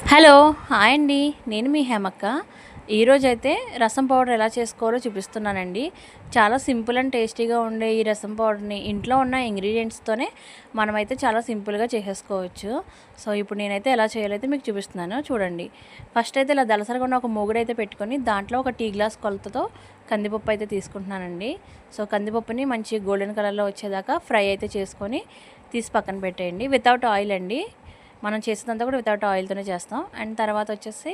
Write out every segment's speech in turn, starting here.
Hello hi అండి. నేను మీ హేమక్క. ఈరోజైతే రసం పౌడర్ ఎలా చేసుకోవాలో చూపిస్తున్నానండి. చాలా సింపుల్ అండ్ టేస్టీగా ఉండే ఈ రసం పౌడర్ని ఇంట్లో ఉన్న ఇంగ్రీడియంట్స్తోనే మనమైతే చాలా సింపుల్గా చేసేసుకోవచ్చు. సో ఇప్పుడు నేనైతే ఎలా చేయాలైతే మీకు చూపిస్తున్నాను చూడండి. ఫస్ట్ అయితే ఇలా దలసరిగా ఉన్న ఒక మూగుడైతే పెట్టుకొని దాంట్లో ఒక టీ గ్లాస్ కొలతతో కందిపప్పు అయితే తీసుకుంటున్నానండి. సో కందిపప్పుని మంచి గోల్డెన్ కలర్లో వచ్చేదాకా ఫ్రై అయితే చేసుకొని తీసి పక్కన పెట్టేయండి. వితౌట్ ఆయిల్ అండి. మనం చేసేదంతా కూడా వితౌట్ ఆయిల్తోనే చేస్తాం. అండ్ తర్వాత వచ్చేసి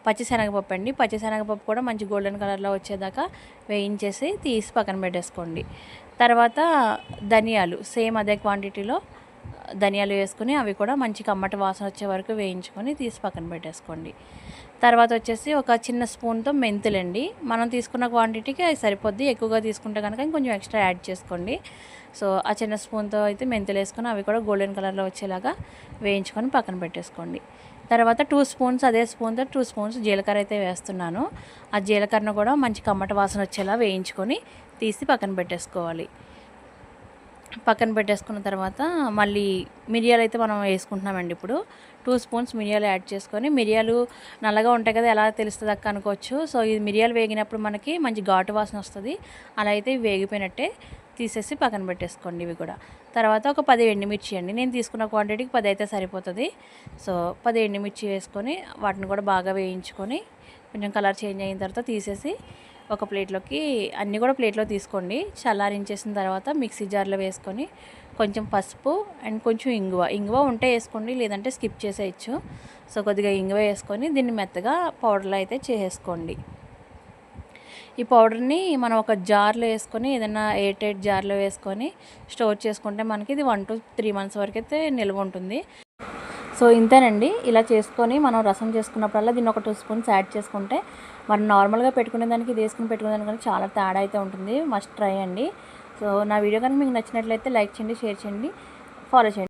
పచ్చిశనగపప్పు అండి. పచ్చిశనగపప్పు కూడా మంచి గోల్డెన్ కలర్లో వచ్చేదాకా వేయించేసి తీసి పక్కన పెట్టేసుకోండి. తర్వాత ధనియాలు సేమ్ అదే క్వాంటిటీలో ధనియాలు వేసుకుని అవి కూడా మంచి కమ్మటి వాసన వచ్చే వరకు వేయించుకొని తీసి పక్కన పెట్టేసుకోండి. తర్వాత వచ్చేసి ఒక చిన్న స్పూన్తో మెంతులండి. మనం తీసుకున్న క్వాంటిటీకి అది సరిపోద్ది. ఎక్కువగా తీసుకుంటే కనుక ఇంకొంచెం ఎక్స్ట్రా యాడ్ చేసుకోండి. సో ఆ చిన్న స్పూన్తో అయితే మెంతులు వేసుకొని అవి కూడా గోల్డెన్ కలర్లో వచ్చేలాగా వేయించుకొని పక్కన పెట్టేసుకోండి. తర్వాత 2 స్పూన్స్ అదే స్పూన్తో 2 స్పూన్స్ జీలకర్ర అయితే వేస్తున్నాను. ఆ జీలకర్రను కూడా మంచి కమ్మటి వాసన వచ్చేలా వేయించుకొని తీసి పక్కన పెట్టేసుకోవాలి. పక్కన పెట్టేసుకున్న తర్వాత మళ్ళీ మిరియాలు అయితే మనం వేసుకుంటున్నామండి. ఇప్పుడు 2 స్పూన్స్ మిరియాలు యాడ్ చేసుకొని, మిరియాలు నల్లగా ఉంటాయి కదా ఎలా తెలుస్తుంది అక్క అనుకోవచ్చు. సో ఈ మిరియాలు వేగినప్పుడు మనకి మంచి ఘాటు వాసన వస్తుంది. అలా అయితే వేగిపోయినట్టే తీసేసి పక్కన పెట్టేసుకోండి ఇవి కూడా. తర్వాత ఒక 10 ఎండుమిర్చి అండి. నేను తీసుకున్న క్వాంటిటీకి 10 అయితే సరిపోతుంది. సో 10 ఎండుమిర్చి వేసుకొని వాటిని కూడా బాగా వేయించుకొని కొంచెం కలర్ చేంజ్ అయిన తర్వాత తీసేసి ఒక ప్లేట్లోకి అన్నీ కూడా ప్లేట్లో తీసుకోండి. చల్లారించేసిన తర్వాత మిక్సీ జార్లో వేసుకొని కొంచెం పసుపు అండ్ కొంచెం ఇంగువ ఉంటే వేసుకోండి, లేదంటే స్కిప్ చేసేయచ్చు. సో కొద్దిగా ఇంగువ వేసుకొని దీన్ని మెత్తగా పౌడర్లో అయితే చేసేసుకోండి. ఈ పౌడర్ని మనం ఒక జార్లో వేసుకొని ఏదైనా ఎయిర్ టైట్ జార్లో వేసుకొని స్టోర్ చేసుకుంటే మనకి ఇది 1 to 3 months వరకు అయితే నిల్వ ఉంటుంది. సో ఇంతేనండి. ఇలా చేసుకొని మనం రసం చేసుకున్నప్పుడల్లా దీన్ని ఒక 2 స్పూన్స్ యాడ్ చేసుకుంటే మనం నార్మల్గా పెట్టుకునే దానికి ఇది వేసుకుని పెట్టుకునే దానికి చాలా తేడా అయితే ఉంటుంది. మస్ట్ ట్రై అండి. సో నా వీడియో కనుక మీకు నచ్చినట్లయితే లైక్ చేయండి, షేర్ చేయండి, ఫాలో చేయండి.